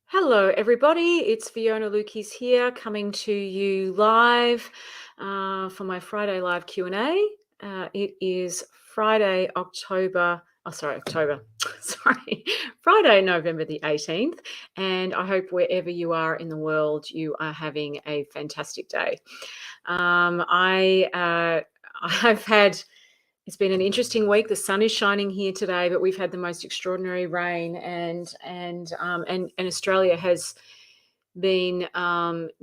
Hello, everybody. It's Fiona Lukes here, coming to you live for my Friday live Q&A. It is Friday, October. Friday, November the 18th. And I hope wherever you are in the world, you are having a fantastic day. It's been an interesting week. The sun is shining here today, but we've had the most extraordinary rain, and Australia has been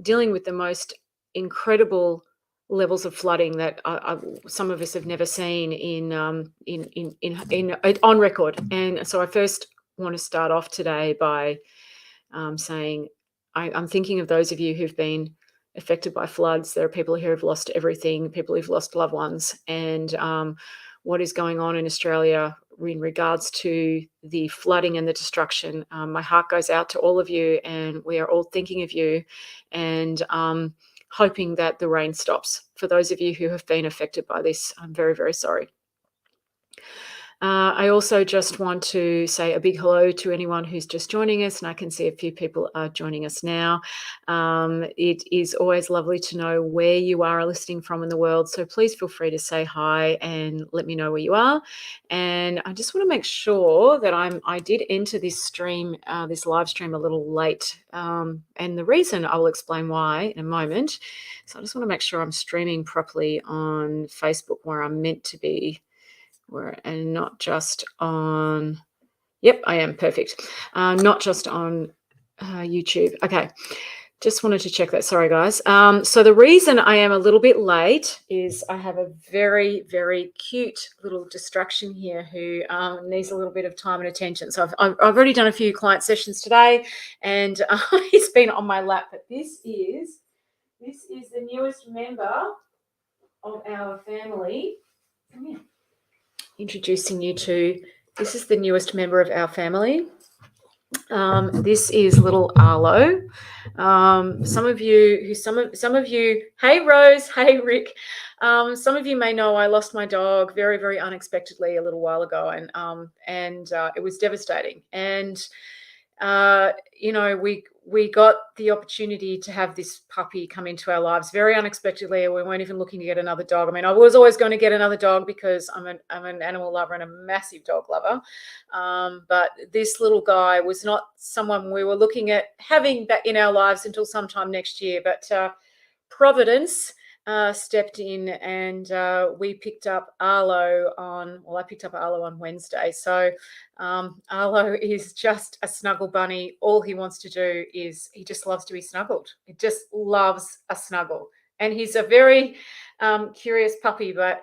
dealing with the most incredible levels of flooding that some of us have never seen on record. And so I first want to start off today by saying I'm thinking of those of you who've been affected by floods. There are people who have lost everything, people who've lost loved ones, and what is going on in Australia in regards to the flooding and the destruction. My heart goes out to all of you, and we are all thinking of you and hoping that the rain stops. For those of you who have been affected by this, I'm very, very sorry. I also just want to say a big hello to anyone who's just joining us, and I can see a few people are joining us now. It is always lovely to know where you are listening from in the world, so please feel free to say hi and let me know where you are. And I just want to make sure that I did enter this stream, this live stream, a little late, and the reason I will explain why in a moment. So I just want to make sure I'm streaming properly on Facebook where I'm meant to be. And not just on, yep, I am, perfect. Not just on YouTube. Okay, just wanted to check that. Sorry, guys. So the reason I am a little bit late is I have a very, very cute little distraction here who needs a little bit of time and attention. So I've already done a few client sessions today, and he's been on my lap. But this is the newest member of our family. Come here. Introducing you to, this is the newest member of our family. This is little Arlo. Some of you, hey Rose, hey Rick. Some of you may know I lost my dog very, very unexpectedly a little while ago, and it was devastating. And we got the opportunity to have this puppy come into our lives very unexpectedly. We weren't even looking to get another dog. I mean, I was always going to get another dog because I'm an animal lover and a massive dog lover. But this little guy was not someone we were looking at having back in our lives until sometime next year. But Providence stepped in, and we picked up Arlo I picked up Arlo on Wednesday. So Arlo is just a snuggle bunny. All he wants to do is he just loves to be snuggled. He just loves a snuggle. And he's a very curious puppy, but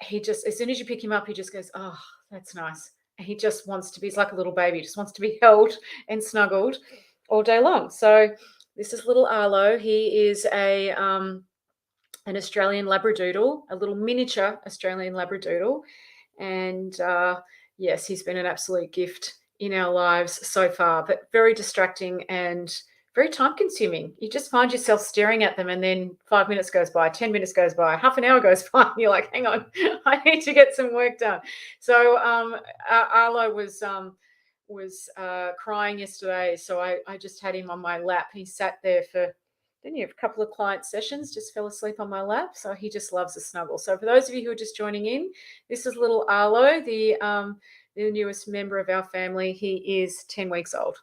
he just, as soon as you pick him up, he just goes, oh, that's nice. And he just wants to be, he's like a little baby, he just wants to be held and snuggled all day long. So this is little Arlo. He is an Australian Labradoodle, a little miniature Australian Labradoodle. And yes, he's been an absolute gift in our lives so far, but very distracting and very time consuming. You just find yourself staring at them, and then 5 minutes goes by, 10 minutes goes by, half an hour goes by, and you're like, hang on, I need to get some work done. So Arlo was crying yesterday, so I just had him on my lap. He sat there for a couple of client sessions, just fell asleep on my lap. So he just loves a snuggle. So for those of you who are just joining in, this is little Arlo, the newest member of our family. He is 10 weeks old.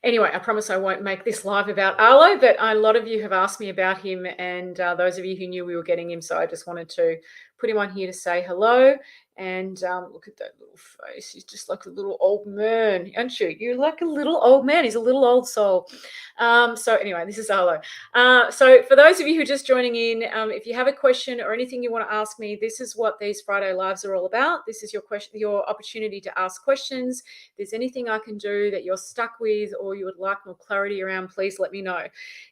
Anyway, I promise I won't make this live about Arlo, but a lot of you have asked me about him, and those of you who knew we were getting him, so I just wanted to put him on here to say hello. And look at that little face. He's just like a little old man, aren't you? You're like a little old man. He's a little old soul. So anyway, this is Arlo. So for those of you who are just joining in, if you have a question or anything you want to ask me, this is what these Friday Lives are all about. This is your opportunity to ask questions. If there's anything I can do that you're stuck with, or or you would like more clarity around, please let me know.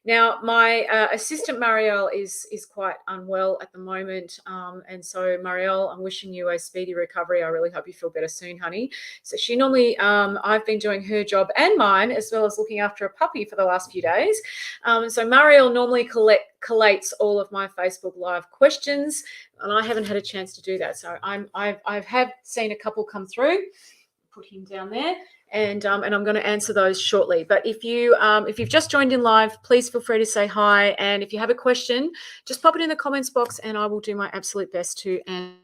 Now, my assistant Marielle is quite unwell at the moment, and so Marielle, I'm wishing you a speedy recovery. I really hope you feel better soon, honey. So she normally, I've been doing her job and mine, as well as looking after a puppy for the last few days. So Marielle normally collates all of my Facebook Live questions, and I haven't had a chance to do that. So I've have seen a couple come through. Put him down there, and I'm going to answer those shortly. But if you've just joined in live, please feel free to say hi, and if you have a question, just pop it in the comments box, and I will do my absolute best to answer.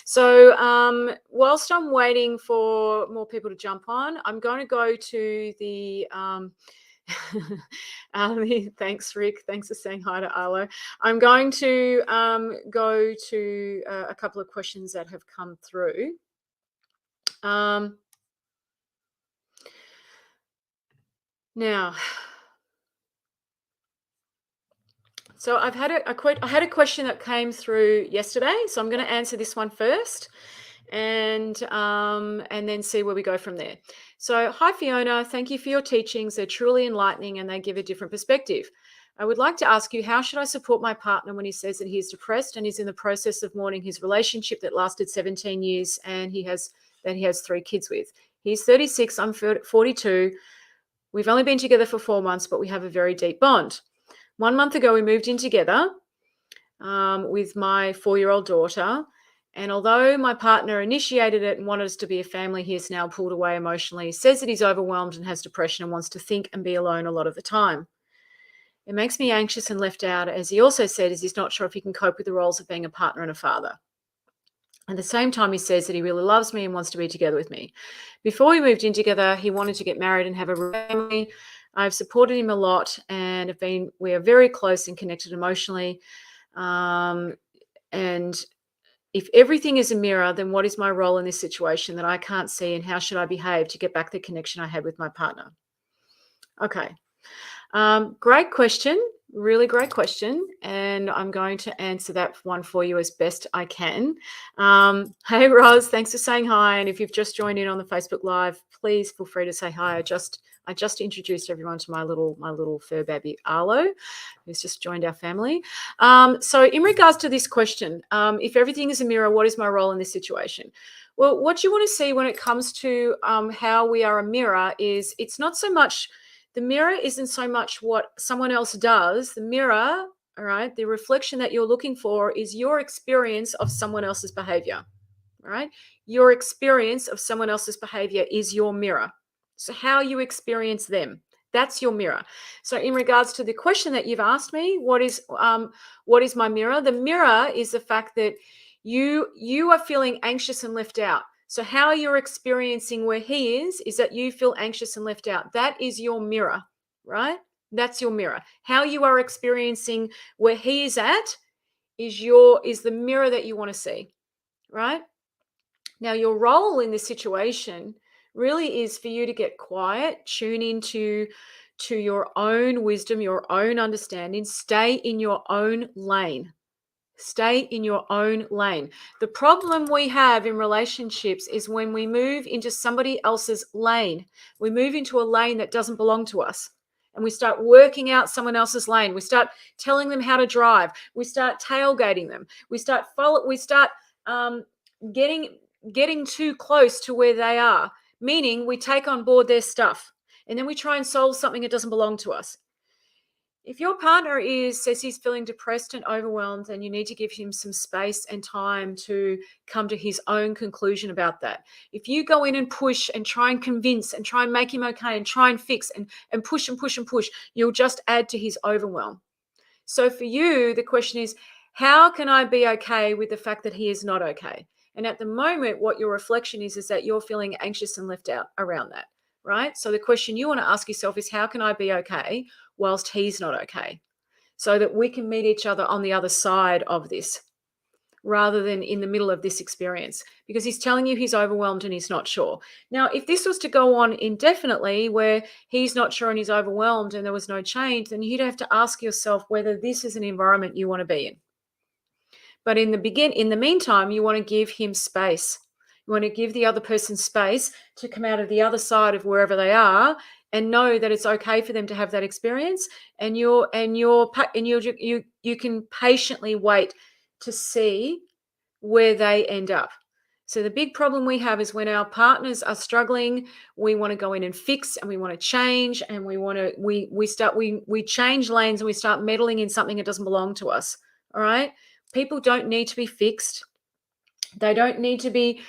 So whilst I'm waiting for more people to jump on, I'm going to go to the thanks, Rick. Thanks for saying hi to Arlo. I'm going to go to a couple of questions that have come through. Now, so I had a question that came through yesterday, so I'm going to answer this one first, and then see where we go from there. So, hi Fiona, thank you for your teachings. They're truly enlightening and they give a different perspective. I would like to ask you, how should I support my partner when he says that he is depressed and he's in the process of mourning his relationship that lasted 17 years and he has 3 kids with? He's 36, I'm 42. We've only been together for 4 months, but we have a very deep bond. 1 month ago, we moved in together with my 4-year-old daughter. And although my partner initiated it and wanted us to be a family, he is now pulled away emotionally. He says that he's overwhelmed and has depression and wants to think and be alone a lot of the time. It makes me anxious and left out, as he also said, as he's not sure if he can cope with the roles of being a partner and a father. At the same time, he says that he really loves me and wants to be together with me. Before we moved in together, he wanted to get married and have a family. I've supported him a lot and we are very close and connected emotionally. And if everything is a mirror, then what is my role in this situation that I can't see, and how should I behave to get back the connection I had with my partner? Okay. Great question. Really great question. And I'm going to answer that one for you as best I can. Hey, Roz, thanks for saying hi. And if you've just joined in on the Facebook Live, please feel free to say hi. I just introduced everyone to my little fur baby, Arlo, who's just joined our family. So in regards to this question, if everything is a mirror, what is my role in this situation? Well, what you want to see when it comes to how we are a mirror is it's not so much the mirror isn't so much what someone else does. The mirror, all right, the reflection that you're looking for is your experience of someone else's behavior, all right? Your experience of someone else's behavior is your mirror. So how you experience them, that's your mirror. So in regards to the question that you've asked me, what is my mirror? The mirror is the fact that you are feeling anxious and left out. So how you're experiencing where he is that you feel anxious and left out. That is your mirror, right? That's your mirror. How you are experiencing where he is at is the mirror that you want to see, right? Now, your role in this situation really is for you to get quiet, tune into your own wisdom, your own understanding, stay in your own lane. Stay in your own lane. The problem we have in relationships is when we move into somebody else's lane, we move into a lane that doesn't belong to us. And we start working out someone else's lane. We start telling them how to drive. We start tailgating them. We start getting too close to where they are, meaning we take on board their stuff. And then we try and solve something that doesn't belong to us. If your partner says he's feeling depressed and overwhelmed, and you need to give him some space and time to come to his own conclusion about that. If you go in and push and try and convince and try and make him okay and try and fix and push and push and push, you'll just add to his overwhelm. So for you, the question is, how can I be okay with the fact that he is not okay? And at the moment, what your reflection is that you're feeling anxious and left out around that, right? So the question you want to ask yourself is, how can I be okay whilst he's not okay, so that we can meet each other on the other side of this rather than in the middle of this experience, because he's telling you he's overwhelmed and he's not sure. Now, if this was to go on indefinitely where he's not sure and he's overwhelmed and there was no change, then you'd have to ask yourself whether this is an environment you want to be in. But in the meantime, you want to give him space. We want to give the other person space to come out of the other side of wherever they are and know that it's okay for them to have that experience. And you can patiently wait to see where they end up. So the big problem we have is when our partners are struggling, we want to go in and fix, and we want to change, and we change lanes, and we start meddling in something that doesn't belong to us. All right. People don't need to be fixed. They don't need to be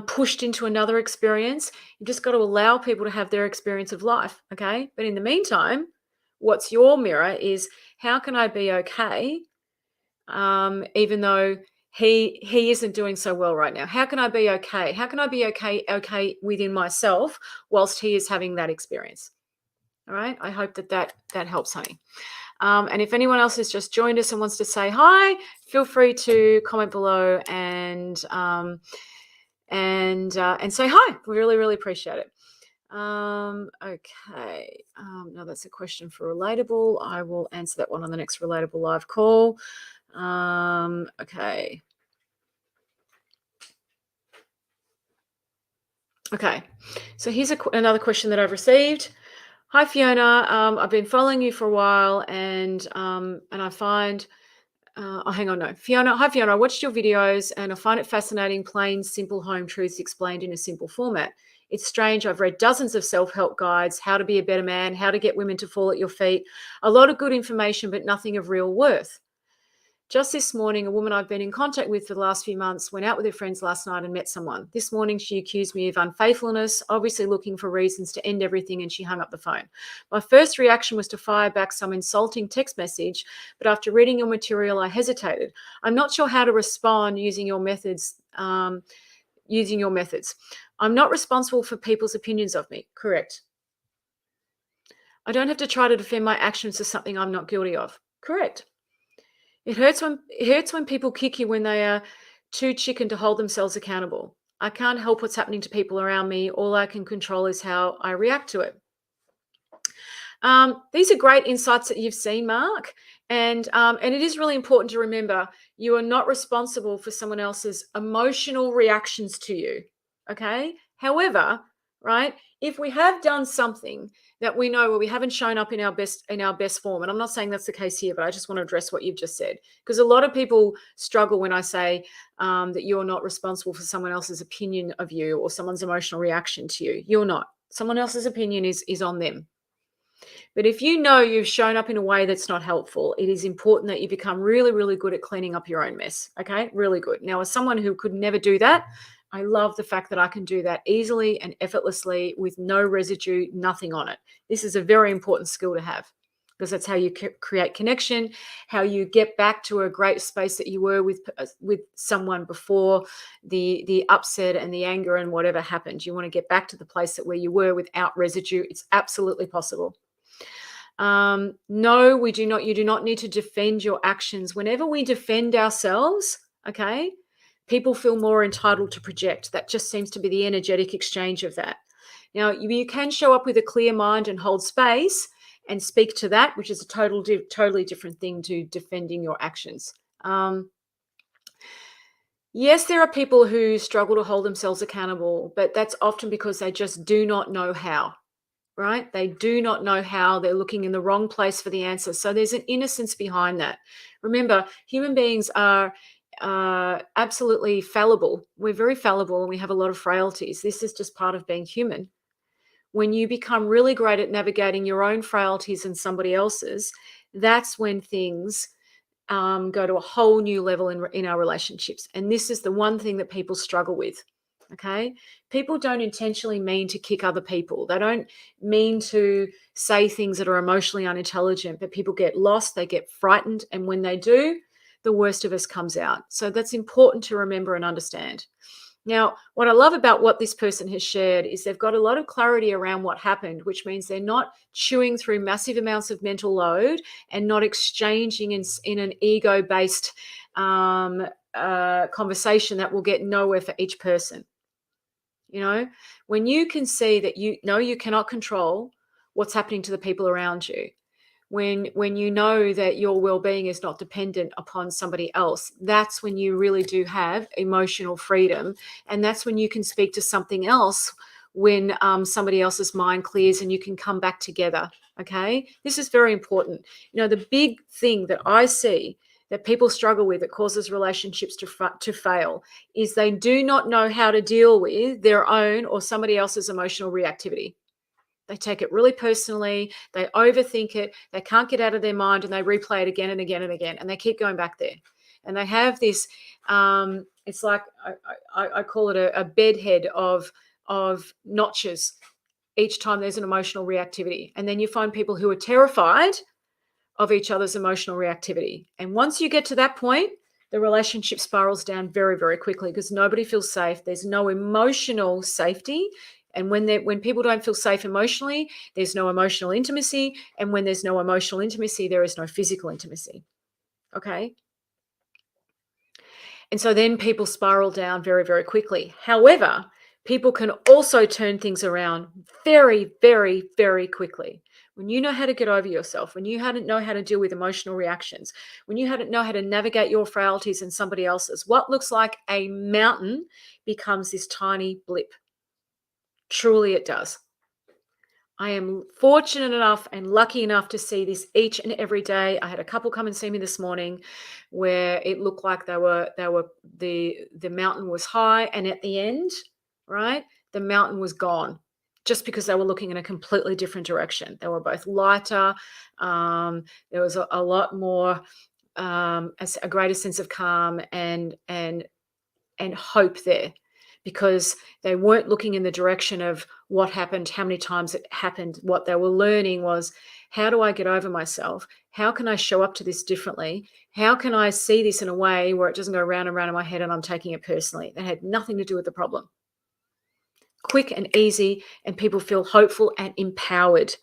pushed into another experience. You just got to allow people to have their experience of life. Okay. But in the meantime, what's your mirror is, how can I be okay even though he isn't doing so well right now? How can I be okay? How can I be okay within myself whilst he is having that experience? All right. I hope that helps, honey. And if anyone else has just joined us and wants to say hi, feel free to comment below and say hi. We really, really appreciate it. Okay. No, that's a question for Relatable. I will answer that one on the next Relatable live call. Okay. Okay. So here's another question that I've received. Hi, Fiona. I've been following you for a while, and I find, hang on, no. Fiona, hi, Fiona. I watched your videos, and I find it fascinating, plain, simple home truths explained in a simple format. It's strange. I've read dozens of self-help guides, how to be a better man, how to get women to fall at your feet. A lot of good information, but nothing of real worth. Just this morning, a woman I've been in contact with for the last few months went out with her friends last night and met someone. This morning, she accused me of unfaithfulness, obviously looking for reasons to end everything, and she hung up the phone. My first reaction was to fire back some insulting text message, but after reading your material, I hesitated. I'm not sure how to respond using your methods. I'm not responsible for people's opinions of me. Correct. I don't have to try to defend my actions for something I'm not guilty of. Correct. It hurts when people kick you when they are too chicken to hold themselves accountable. I can't help what's happening to people around me. All I can control is how I react to it. These are great insights that you've seen, Mark. And it is really important to remember, you are not responsible for someone else's emotional reactions to you. Okay. However, right, if we have done something that we know where we haven't shown up in our best form, and I'm not saying that's the case here, but I just want to address what you've just said, because a lot of people struggle when I say that you're not responsible for someone else's opinion of you or someone's emotional reaction to you. You're not. Someone else's opinion is on them. But if you know you've shown up in a way that's not helpful, it is important that you become really, really good at cleaning up your own mess. Okay, really good. Now, as someone who could never do that, I love the fact that I can do that easily and effortlessly with no residue, nothing on it. This is a very important skill to have, because that's how you create connection, how you get back to a great space that you were with someone before the upset and the anger and whatever happened. You want to get back to the place that where you were without residue. It's absolutely possible. No, we do not. You do not need to defend your actions. Whenever we defend ourselves, okay, people feel more entitled to project. That just seems to be the energetic exchange of that. Now, you can show up with a clear mind and hold space and speak to that, which is a totally different thing to defending your actions. Yes, there are people who struggle to hold themselves accountable, but that's often because they just do not know how. Right? They do not know how. They're looking in the wrong place for the answer. So there's an innocence behind that. Remember, human beings are absolutely fallible. We're very fallible and we have a lot of frailties. This is just part of being human. When you become really great at navigating your own frailties and somebody else's, that's when things go to a whole new level in our relationships. And this is the one thing that people struggle with. Okay. People don't intentionally mean to kick other people. They don't mean to say things that are emotionally unintelligent, but people get lost, they get frightened. And when they do, the worst of us comes out. So that's important to remember and understand. Now, what I love about what this person has shared is they've got a lot of clarity around what happened, which means they're not chewing through massive amounts of mental load and not exchanging in an ego-based conversation that will get nowhere for each person. You know, when you can see that you cannot control what's happening to the people around you, when you know that your well-being is not dependent upon somebody else, that's when you really do have emotional freedom, and that's when you can speak to something else when somebody else's mind clears and you can come back together. Okay, this is very important. The big thing that I see that people struggle with that causes relationships to fail is they do not know how to deal with their own or somebody else's emotional reactivity. They take it really personally. They overthink it. They can't get out of their mind, and they replay it again and again and again, and they keep going back there. And they have this. It's like I call it a bedhead of notches each time there's an emotional reactivity. And then you find people who are terrified of each other's emotional reactivity. And once you get to that point, the relationship spirals down very, very quickly because nobody feels safe. There's no emotional safety. And when people don't feel safe emotionally, there's no emotional intimacy. And when there's no emotional intimacy, there is no physical intimacy. Okay? And so then people spiral down very, very quickly. However, people can also turn things around very, very, very quickly. When you know how to get over yourself, when you know how to deal with emotional reactions, when you know how to navigate your frailties and somebody else's, what looks like a mountain becomes this tiny blip. Truly, it does. I am fortunate enough and lucky enough to see this each and every day. I had a couple come and see me this morning where it looked like the mountain was high, and at the end, right, the mountain was gone just because they were looking in a completely different direction. They were both lighter. There was a lot more, a greater sense of calm and hope there, because they weren't looking in the direction of what happened, how many times it happened. What they were learning was, how do I get over myself? How can I show up to this differently? How can I see this in a way where it doesn't go round and round in my head and I'm taking it personally? That had nothing to do with the problem. Quick and easy, and people feel hopeful and empowered,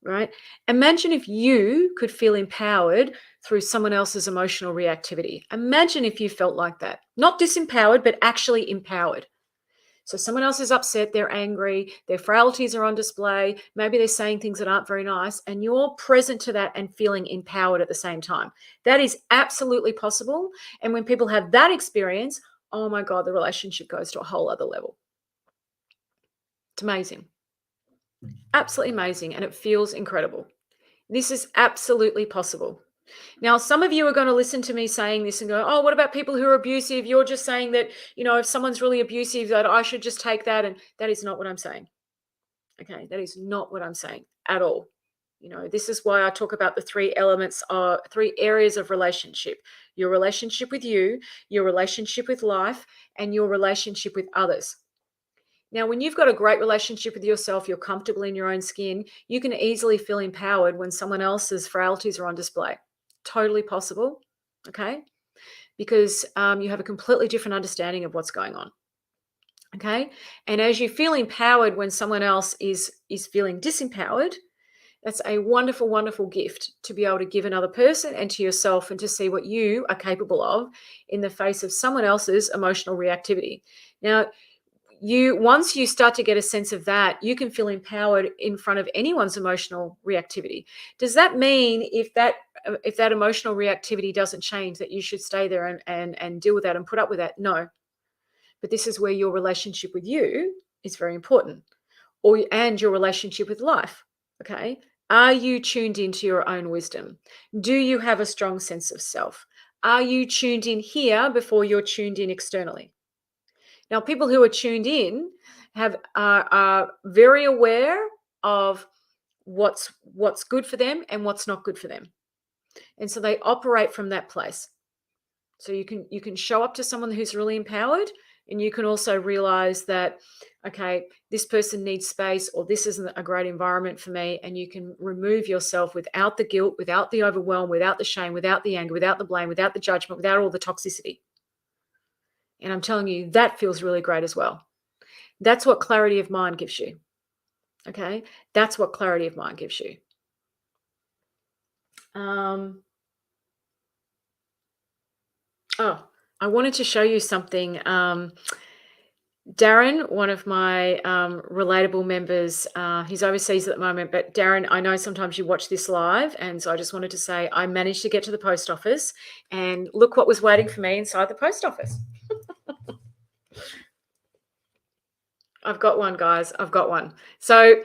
right? Imagine if you could feel empowered through someone else's emotional reactivity. Imagine if you felt like that, not disempowered, but actually empowered. So someone else is upset, they're angry, their frailties are on display, maybe they're saying things that aren't very nice, and you're present to that and feeling empowered at the same time. That is absolutely possible. And when people have that experience, oh my God, the relationship goes to a whole other level. It's amazing. Absolutely amazing. And it feels incredible. This is absolutely possible. Now, some of you are going to listen to me saying this and go, oh, what about people who are abusive? You're just saying that, if someone's really abusive, that I should just take that. And that is not what I'm saying. Okay, that is not what I'm saying at all. This is why I talk about the three areas of relationship: your relationship with you, your relationship with life, and your relationship with others. Now, when you've got a great relationship with yourself, you're comfortable in your own skin, you can easily feel empowered when someone else's frailties are on display. Totally possible, okay? Because you have a completely different understanding of what's going on, okay? And as you feel empowered when someone else is feeling disempowered, that's a wonderful, wonderful gift to be able to give another person and to yourself, and to see what you are capable of in the face of someone else's emotional reactivity. Now, once you start to get a sense of that, you can feel empowered in front of anyone's emotional reactivity. Does that mean if that emotional reactivity doesn't change, that you should stay there and deal with that and put up with that? No. But this is where your relationship with you is very important, and your relationship with life. Okay. Are you tuned into your own wisdom? Do you have a strong sense of self? Are you tuned in here before you're tuned in externally? Now, people who are tuned in are very aware of what's good for them and what's not good for them, and so they operate from that place. So you can show up to someone who's really empowered, and you can also realize that, okay, this person needs space, or this isn't a great environment for me, and you can remove yourself without the guilt, without the overwhelm, without the shame, without the anger, without the blame, without the judgment, without all the toxicity. And I'm telling you, that feels really great as well. That's what clarity of mind gives you. Okay? That's what clarity of mind gives you. I wanted to show you something. Darren, one of my relatable members, he's overseas at the moment, but Darren, I know sometimes you watch this live, and so I just wanted to say I managed to get to the post office, and look what was waiting for me inside the post office. I've got one, guys. I've got one. So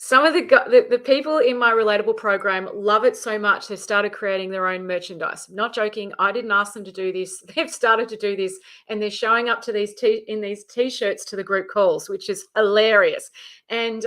some of the people in my relatable program love it so much they've started creating their own merchandise. Not joking. I didn't ask them to do this. They've started to do this, and they're showing up to these in these t-shirts to the group calls, which is hilarious. And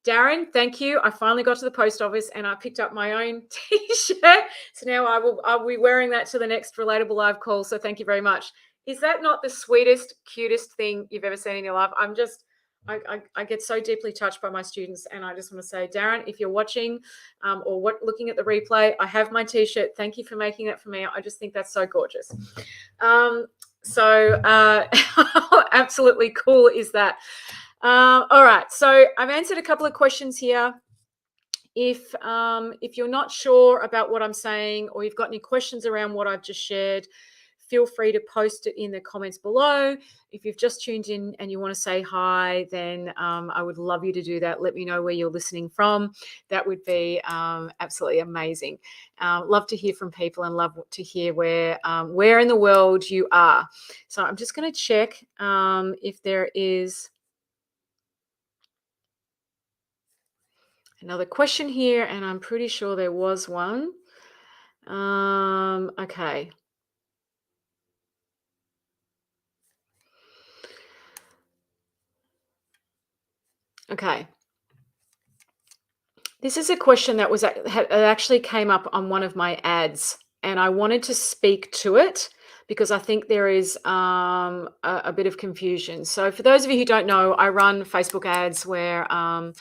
Darren, thank you. I finally got to the post office and I picked up my own t-shirt. So now I'll be wearing that to the next relatable live call. So thank you very much. Is that not the sweetest, cutest thing you've ever seen in your life? I get so deeply touched by my students, and I just want to say, Darren, if you're watching or looking at the replay, I have my t-shirt. Thank you for making that for me. I just think that's so gorgeous. So how absolutely cool is that? All right, so I've answered a couple of questions here. If you're not sure about what I'm saying, or you've got any questions around what I've just shared, feel free to post it in the comments below. If you've just tuned in and you want to say hi, then I would love you to do that. Let me know where you're listening from. That would be absolutely amazing. Love to hear from people, and love to hear where in the world you are. So I'm just going to check if there is another question here, and I'm pretty sure there was one. Okay. Okay. This is a question that it actually came up on one of my ads, and I wanted to speak to it because I think there is a bit of confusion. So, for those of you who don't know, I run Facebook ads where I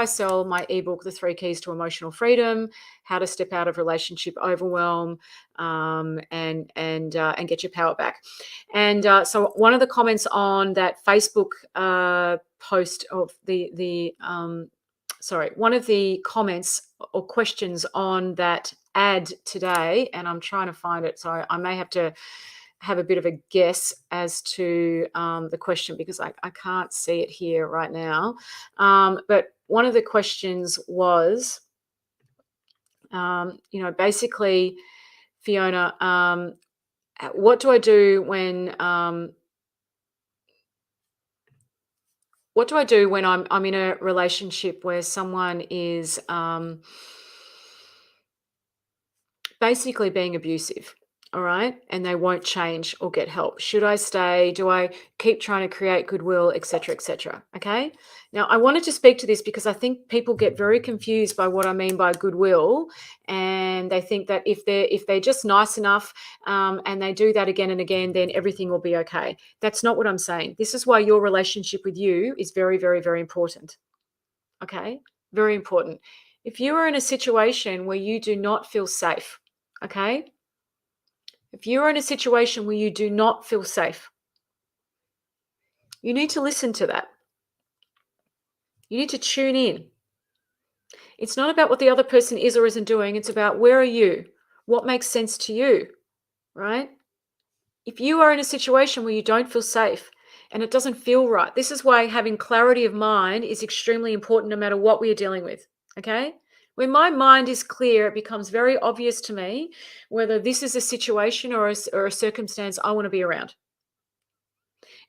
sell my ebook, "The 3 Keys to Emotional Freedom: How to Step Out of Relationship Overwhelm and get your power back." And so, one of the comments on that Facebook post of one of the comments or questions on that ad today, and I'm trying to find it, so I may have to have a bit of a guess as to the question because I can't see it here right now. But one of the questions was, basically, Fiona, what do I do when I'm in a relationship where someone is basically being abusive, all right, and they won't change or get help? Should I stay? Do I keep trying to create goodwill, etc., etc.? Okay. Now, I wanted to speak to this because I think people get very confused by what I mean by goodwill, and they think that if they're just nice enough and they do that again and again, then everything will be okay. That's not what I'm saying. This is why your relationship with you is very, very, very important. Okay, very important. If you are in a situation where you do not feel safe, okay, if you're in a situation where you do not feel safe, you need to listen to that. You need to tune in. It's not about what the other person is or isn't doing. It's about where are you? What makes sense to you, right? If you are in a situation where you don't feel safe and it doesn't feel right, this is why having clarity of mind is extremely important no matter what we are dealing with, okay? When my mind is clear, it becomes very obvious to me whether this is a situation or a circumstance I want to be around.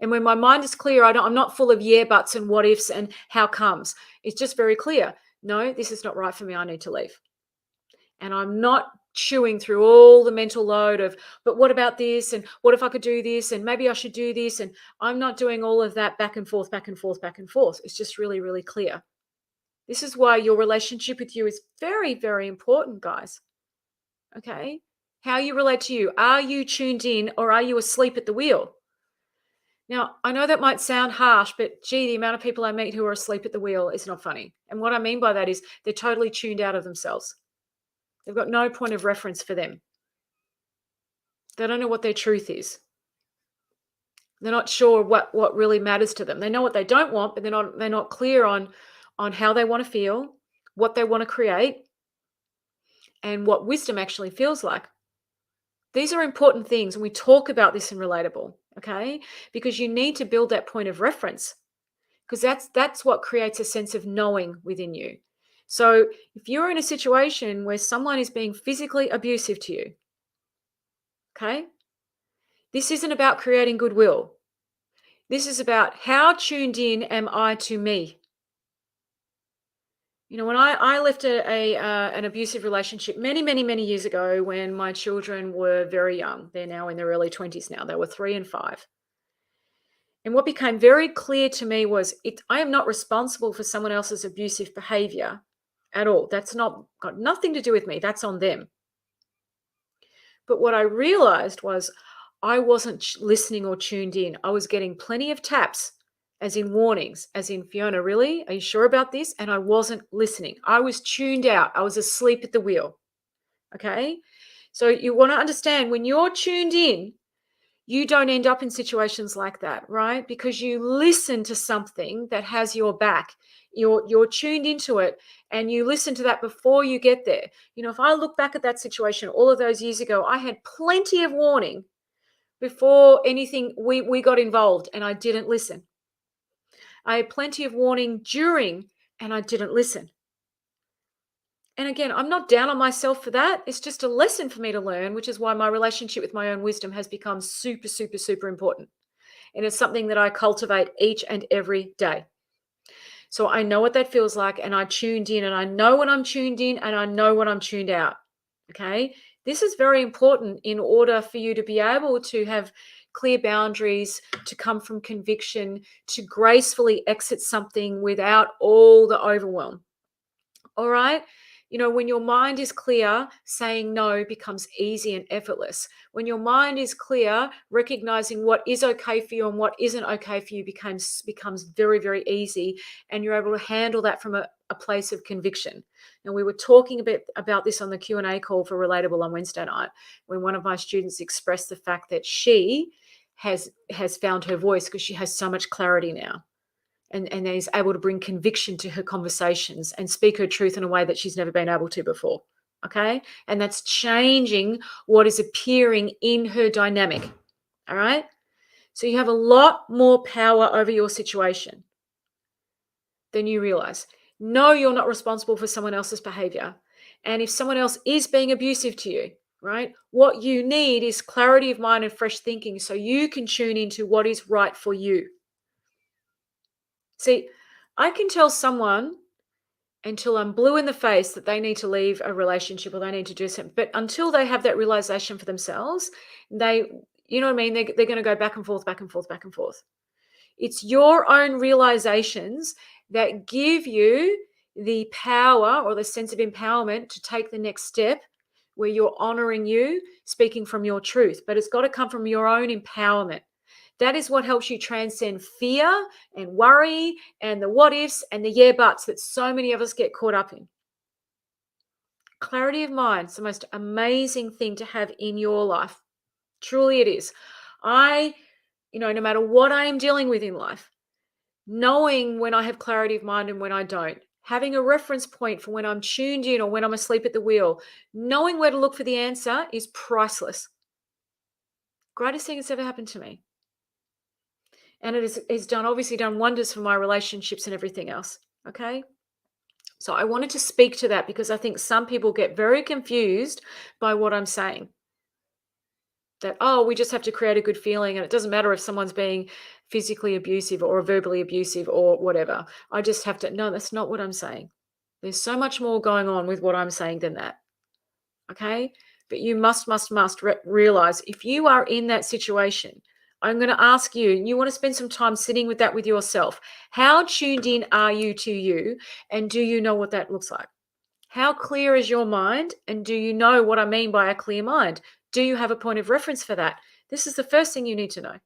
And when my mind is clear, I'm not full of yeah buts and what ifs and how comes. It's just very clear. No, this is not right for me. I need to leave. And I'm not chewing through all the mental load of, but what about this? And what if I could do this? And maybe I should do this. And I'm not doing all of that back and forth, back and forth, back and forth. It's just really, really clear. This is why your relationship with you is very, very important, guys. Okay. How you relate to you. Are you tuned in or are you asleep at the wheel? Now, I know that might sound harsh, but gee, the amount of people I meet who are asleep at the wheel is not funny. And what I mean by that is they're totally tuned out of themselves. They've got no point of reference for them. They don't know what their truth is. They're not sure what really matters to them. They know what they don't want, but they're not clear on how they want to feel, what they want to create, and what wisdom actually feels like. These are important things, and we talk about this in Relatable. okay? Because you need to build that point of reference, because that's what creates a sense of knowing within you. So if you're in a situation where someone is being physically abusive to you, okay, this isn't about creating goodwill. This is about how tuned in am I to me. You know, when I left an abusive relationship many years ago when my children were very young, they're now in their early 20s now, they were 3 and 5. And what became very clear to me was I am not responsible for someone else's abusive behavior at all. That's not got nothing to do with me. That's on them. But what I realized was I wasn't listening or tuned in. I was getting plenty of taps, as in warnings, as in, Fiona, really? Are you sure about this? And I wasn't listening. I was tuned out. I was asleep at the wheel. Okay. So you want to understand, when you're tuned in, you don't end up in situations like that, right? Because you listen to something that has your back. You're tuned into it, and you listen to that before you get there. You know, if I look back at that situation all of those years ago, I had plenty of warning before anything we got involved, and I didn't listen. I had plenty of warning during, and I didn't listen. And again, I'm not down on myself for that. It's just a lesson for me to learn, which is why my relationship with my own wisdom has become super important. And it's something that I cultivate each and every day. So I know what that feels like, and I tuned in, and I know when I'm tuned in, and I know when I'm tuned out. Okay. This is very important in order for you to be able to have clear boundaries, to come from conviction, to gracefully exit something without all the overwhelm. All right. You know, when your mind is clear, saying no becomes easy and effortless. When your mind is clear, recognizing what is okay for you and what isn't okay for you becomes very easy, and you're able to handle that from a place of conviction. And we were talking a bit about this on the Q&A call for Relatable on Wednesday night, when one of my students expressed the fact that she has found her voice because she has so much clarity now, and is able to bring conviction to her conversations and speak her truth in a way that she's never been able to before. Okay. And that's changing what is appearing in her dynamic. All right. So you have a lot more power over your situation than you realize. No, you're not responsible for someone else's behavior. And if someone else is being abusive to you, right, what you need is clarity of mind and fresh thinking so you can tune into what is right for you. See, I can tell someone until I'm blue in the face that they need to leave a relationship or they need to do something. But until they have that realization for themselves, you know what I mean? They're going to go back and forth, back and forth, back and forth. It's your own realizations that give you the power or the sense of empowerment to take the next step where you're honoring you, speaking from your truth. But it's got to come from your own empowerment. That is what helps you transcend fear and worry and the what ifs and the yeah buts that so many of us get caught up in. Clarity of mind is the most amazing thing to have in your life. Truly it is. No matter what I am dealing with in life, knowing when I have clarity of mind and when I don't, having a reference point for when I'm tuned in or when I'm asleep at the wheel, knowing where to look for the answer is priceless. Greatest thing that's ever happened to me. And it has obviously done wonders for my relationships and everything else. Okay. So I wanted to speak to that because I think some people get very confused by what I'm saying. That, oh, we just have to create a good feeling, and it doesn't matter if someone's being physically abusive or verbally abusive or whatever. I just have to, no, that's not what I'm saying. There's so much more going on with what I'm saying than that. Okay. But you must realize if you are in that situation, I'm going to ask you, and you want to spend some time sitting with that with yourself. How tuned in are you to you? And do you know what that looks like? How clear is your mind? And do you know what I mean by a clear mind? Do you have a point of reference for that? This is the first thing you need to know.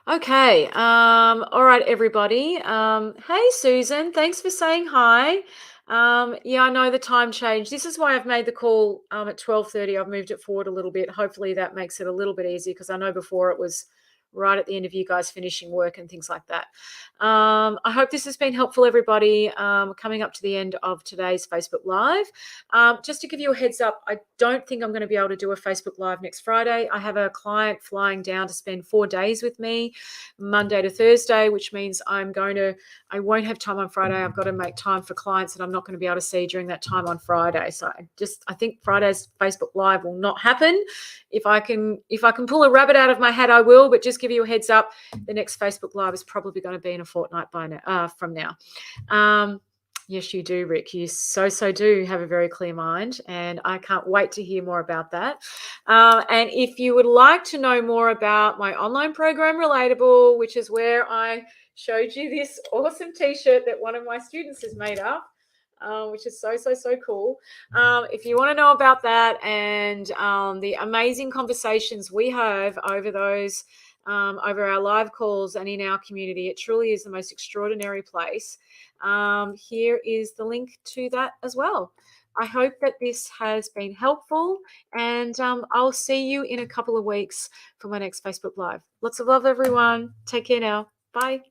Okay. All right, everybody. Hey, Susan. Thanks for saying hi. Yeah, I know the time changed. This is why I've made the call at 12:30. I've moved it forward a little bit. Hopefully that makes it a little bit easier because I know before it was right at the end of you guys finishing work and things like that. I hope this has been helpful, everybody. Coming up to the end of today's Facebook Live. Just to give you a heads up, I don't think I'm going to be able to do a Facebook Live next Friday. I have a client flying down to spend 4 days with me, Monday to Thursday, which means I won't have time on Friday. I've got to make time for clients that I'm not going to be able to see during that time on Friday. So I think Friday's Facebook Live will not happen. If I can pull a rabbit out of my hat, I will, but just give you a heads up, the next Facebook Live is probably going to be in a fortnight from now. Yes, you do, Rick. You so do have a very clear mind, and I can't wait to hear more about that. And if you would like to know more about my online program, Relatable, which is where I showed you this awesome T-shirt that one of my students has made up, which is so cool. If you want to know about that and the amazing conversations we have over those over our live calls and in our community, it truly is the most extraordinary place. Here is the link to that as well. I hope that this has been helpful, and I'll see you in a couple of weeks for my next Facebook Live. Lots of love, everyone. Take care now. Bye.